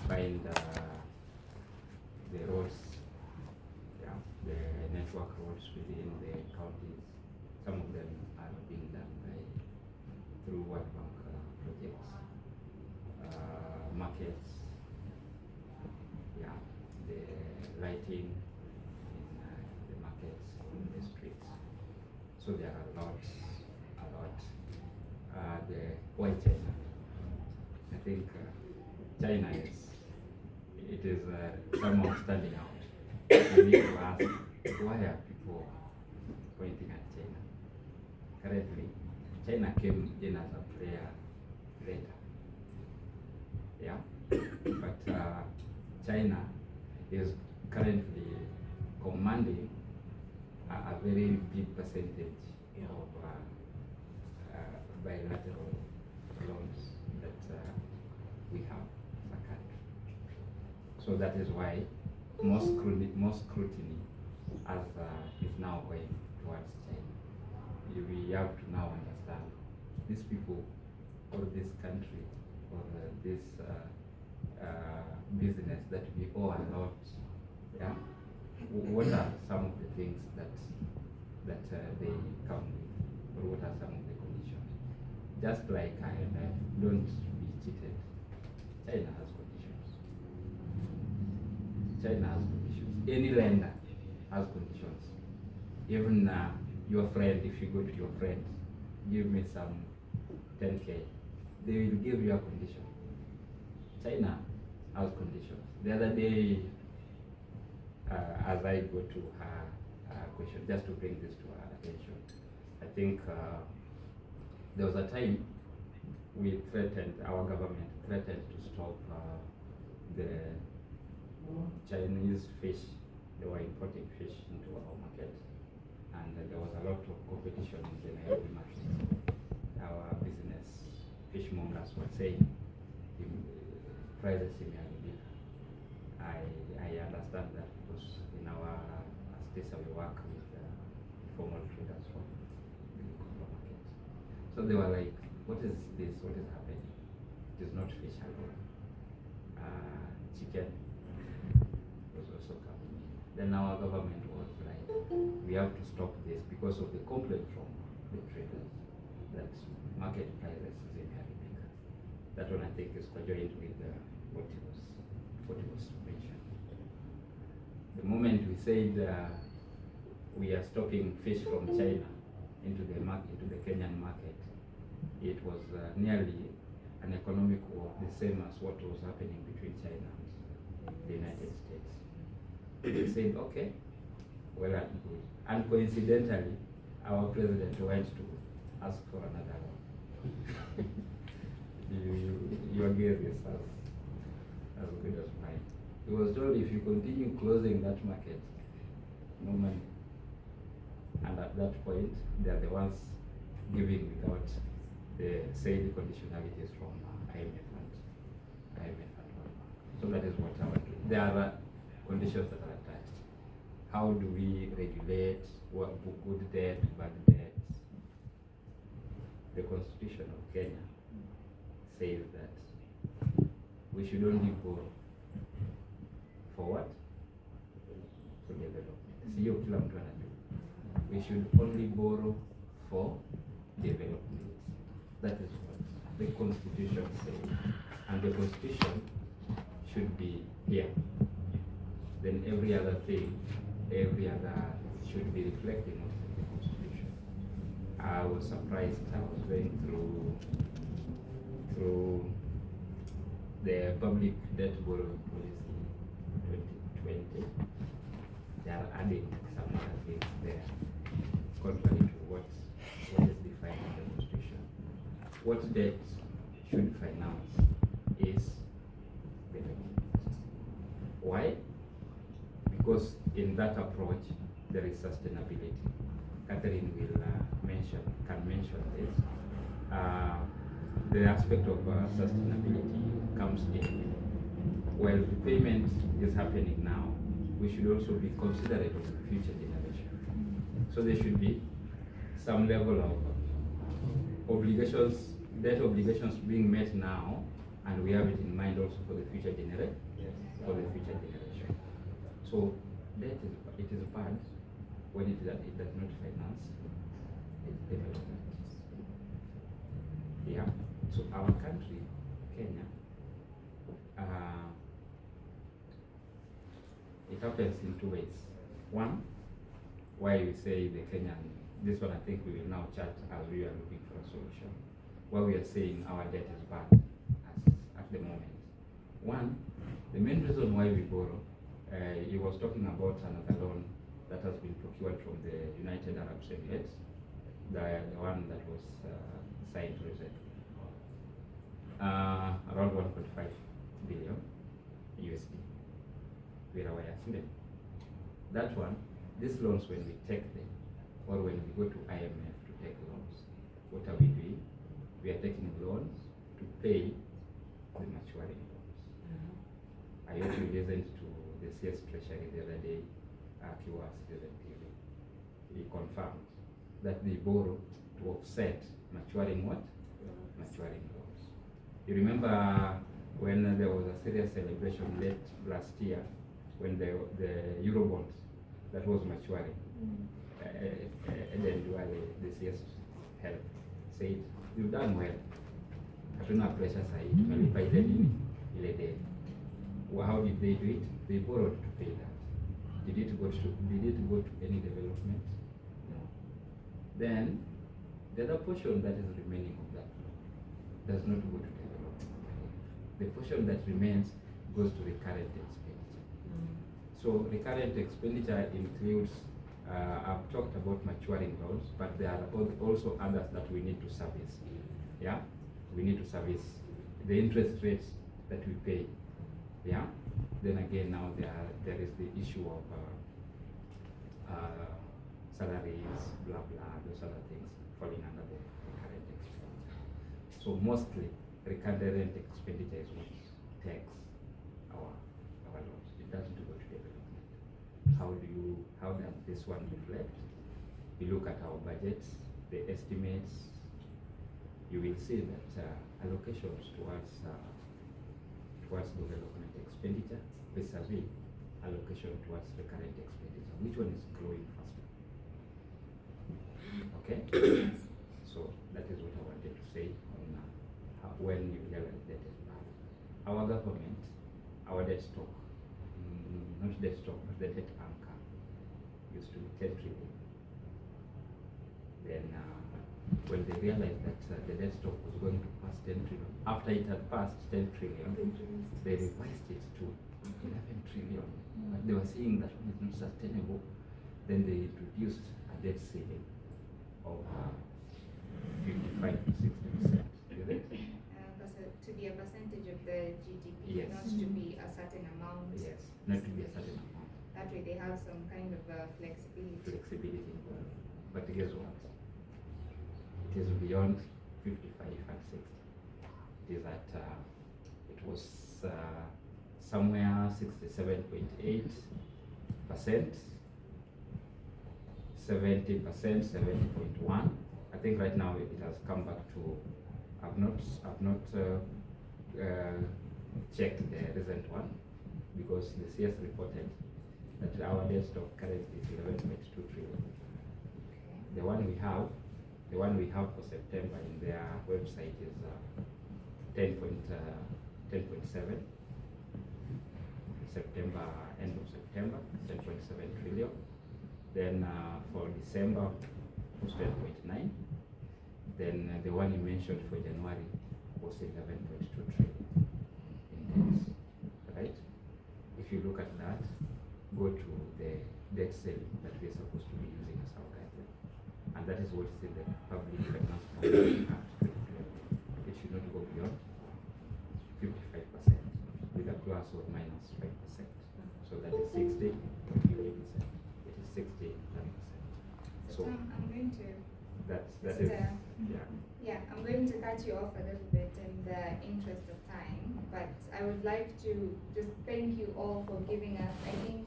find the roads, yeah, the network roads within the counties. Some of them are being done through World Bank projects, markets, yeah, the lighting in the markets, in the streets. So there are a lot. The white China. I think China is somehow standing out. We need to ask, why are people pointing at China? Currently, China came in as a player later. Yeah, but China is currently commanding a very big percentage of bilateral loans that we have as a country. So that is why most scrutiny as is now going towards China. We have to now understand these people or this country or this business that we owe a lot. Yeah, what are some of the things that they come with, or what are some of the conditions? Just like IMF, don't be cheated. China has conditions. China has conditions. Any lender has conditions. Even your friend, if you go to your friend, give me some 10K, they will give you a condition. China has conditions. The other day, as I go to her question, just to bring this to her attention, I think there was a time our government threatened to stop the Chinese fish. They were importing fish into our market, and there was a lot of competition in the Nairobi market. Our business fishmongers were saying the prices seem to be. I understand that because in our space we work with informal traders from the local market. So they were like, what is this? What is happening? It is not fish alone. Chicken was also coming in. Then our government was like, we have to stop this because of the complaint from the traders that market prices is very big. That one I think is conjoined with what was mentioned. The moment we said we are stopping fish from China into the Kenyan market, it was nearly an economic war, the same as what was happening between China and the United States. They said, okay, well and good. And coincidentally, our president went to ask for another one. Your guess is as good as mine. He was told if you continue closing that market, no money. And at that point, they are the ones giving without the said conditionalities from IMF and World Bank. So that is what I want to do. There are conditions that are attached. How do we regulate what good debt, bad debt? The Constitution of Kenya says that we should only borrow for what? For development. Sio kila mtu anajua. We should only borrow for development. That is what the Constitution says. And the Constitution should be here. Then every other thing, should be reflecting on the Constitution. I was surprised. I was going through the public debt borrowing policy 2020. They are adding some other things there, contrary to what is defined in the Constitution. What debt should finance is development. Why? Because in that approach, there is sustainability. Catherine can mention this. The aspect of sustainability comes in. While repayment is happening now, we should also be considerate of the future generation. So there should be some level of obligations, debt obligations being met now and we have it in mind also for the future generation. Yes. For the future generation. So it is bad when it does not finance its development. Yeah. So our country, Kenya, it happens in two ways. One, why we say the Kenyan, this one I think we will now chat as we are looking for a solution. Why we are saying our debt is bad at the moment. One, the main reason why we borrow, he was talking about another loan that has been procured from the United Arab Emirates, the one that was signed recently. Around 1.5 billion USD. We are aware, isn't it? That one, these loans, when we take them, or when we go to IMF to take loans, what are we doing? We are taking loans to pay the maturing loans. I hope you listened to the CS Treasury the other day, Kiwas Citizen TV. He confirmed that they borrow to offset maturing what? Maturing loans. You remember when there was a serious celebration late last year when the Eurobond that was maturing, and then the CS help said, you've done well. Hatuna pressure side, tumelipa ile nini, ile deni. How did they do it? They borrowed to pay that. Did it go to any development? No. Then the other portion that is remaining of that does not go to development. The portion that remains goes to recurrent expenditure. So recurrent expenditure includes, I've talked about maturing loans, but there are also others that we need to service. Yeah, we need to service the interest rates that we pay. Yeah. Then again, now there is the issue of salaries, blah blah, those other things falling under the recurrent expenditure. So mostly recurrent expenditure is what takes our loans. It doesn't go to development. How does this one reflect? You look at our budgets, the estimates, you will see that allocations towards development expenditure vis-a-vis allocation towards recurrent expenditure. Which one is growing faster? Okay? So that is what I wanted to say on when you realize debt is bad. Our government, our debt stock, not debt stock, but the debt anchor used to be 10 trillion. Then when they realized that the debt stock was going to pass 10 trillion, after it had passed 10 trillion, they revised it to 11 trillion. But they were seeing that one is not sustainable. Then they introduced a debt ceiling of 55 to 60%. To be a percentage of the GDP, Yes. not to be a certain amount. Yes, not to be a certain amount. That way they have some kind of flexibility. Flexibility involved. But guess what? It is beyond 55 and 60. It is at, it was somewhere 67.8%, 70%, 70.1. I think right now it has come back to, I've not checked the recent one, because the CS reported that our debt stock currently is 11.2 trillion. The one we have for September in their website is 10.7. September, end of September, 10.7 trillion. Then for December was 10.9. Then the one you mentioned for January was 11.2 trillion in debts, right? If you look at that, go to the debt ceiling that we're supposed to be using as our guideline. And that is what is in the Public Finance Management Act 2011. It should not go beyond 55% with a plus or minus 5%. So that is 60 or 50%. It is 60 10%. So I'm going to that just, is I'm going to cut you off a little bit in the interest of time, but I would like to just thank you all for giving us, I think,